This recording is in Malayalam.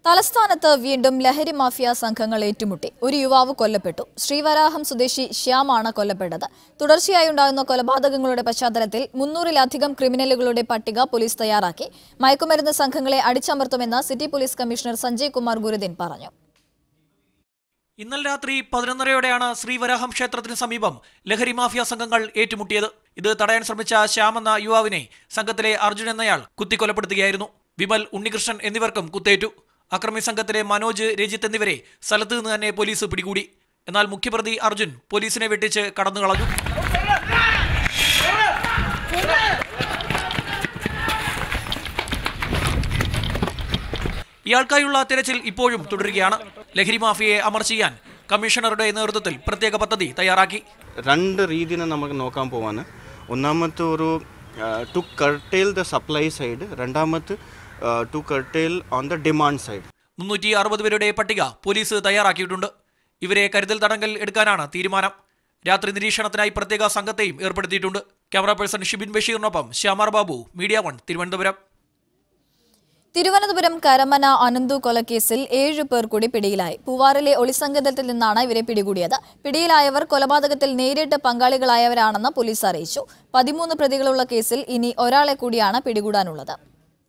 തലസ്ഥാനത്ത് വീണ്ടും ലഹരി മാഫിയ സംഘങ്ങൾ ഏറ്റുമുട്ടി. ഒരു യുവാവ് കൊല്ലപ്പെട്ടു. ശ്രീവരാഹം സ്വദേശി ശ്യാമാണ് കൊല്ലപ്പെട്ടത്. തുടർച്ചയായി ഉണ്ടാകുന്ന കൊലപാതകങ്ങളുടെ പശ്ചാത്തലത്തിൽ 300-ലധികം ക്രിമിനലുകളുടെ പട്ടിക പോലീസ് തയ്യാറാക്കി. മയക്കുമരുന്ന് സംഘങ്ങളെ അടിച്ചമർത്തുമെന്ന് city police commissioner Sanjay Kumar Gurudin പറഞ്ഞു. ഇന്നലെ രാത്രി 11:30-ഓടെയാണ് ശ്രീവരാഹം ക്ഷേത്രത്തിന് സമീപം ലഹരി മാഫിയ സംഘങ്ങൾ ഏറ്റുമുട്ടിയത്. ഇത് തടയാൻ ശ്രമിച്ച ശ്യാം എന്ന യുവാവിനെ സംഘത്തിലെ അർജുൻ എന്നയാൾ കുത്തിക്കൊലപ്പെടുത്തുകയായിരുന്നു. വിമൽ, ഉണ്ണികൃഷ്ണൻ എന്നിവർക്കും കുത്തേറ്റു. അക്രമി സംഘത്തിലെ മനോജ്, രജിത്ത് എന്നിവരെ സ്ഥലത്ത് നിന്ന് തന്നെ പോലീസ് പിടികൂടി. എന്നാൽ മുഖ്യപ്രതി അർജുൻ പോലീസിനെ വെട്ടിച്ച് കടന്നുകളഞ്ഞു. ഇയാൾക്കായുള്ള തിരച്ചിൽ ഇപ്പോഴും തുടരുകയാണ്. ലഹരി മാഫിയയെ അമർ ചെയ്യാൻ കമ്മീഷണറുടെ നേതൃത്വത്തിൽ പ്രത്യേക പദ്ധതി തയ്യാറാക്കി. രണ്ട് രീതിയിൽ നമുക്ക് നോക്കാൻ പോവാണ്. ഒന്നാമത്തെ ഒരു to curtail the supply side, രണ്ടാമത്തെ to curtail on the demand side. 360 പേരുടെ പട്ടിക പോലീസ് തയ്യാറാക്കിയിട്ടുണ്ട്. ഇവരെ കരുതൽ തടങ്കൽ എടുക്കാനാണ് തീരുമാനം. രാത്രി നിരീക്ഷണത്തിനായി പ്രത്യേക സംഘത്തെയും ഏർപ്പെടുത്തിയിട്ടുണ്ട്. ക്യാമറ പേഴ്സൺ ഷിബിൻ ബഷീറിനൊപ്പം ശ്യാമാർ ബാബു, മീഡിയ 1, തിരുവനന്തപുരം. തിരുവനന്തപുരം കരമന അനന്തു കൊലക്കേസിൽ 7 പേർ കൂടി പിടിയിലായി. പൂവാറിലെ ഒളിസങ്കേതത്തിൽ നിന്നാണ് ഇവരെ പിടികൂടിയത്. പിടിയിലായവർ കൊലപാതകത്തിൽ നേരിട്ട് പങ്കാളികളായവരാണെന്ന് പോലീസ് അറിയിച്ചു. 13 പ്രതികളുള്ള കേസിൽ ഇനി ഒരാളെ കൂടിയാണ് പിടികൂടാനുള്ളത്.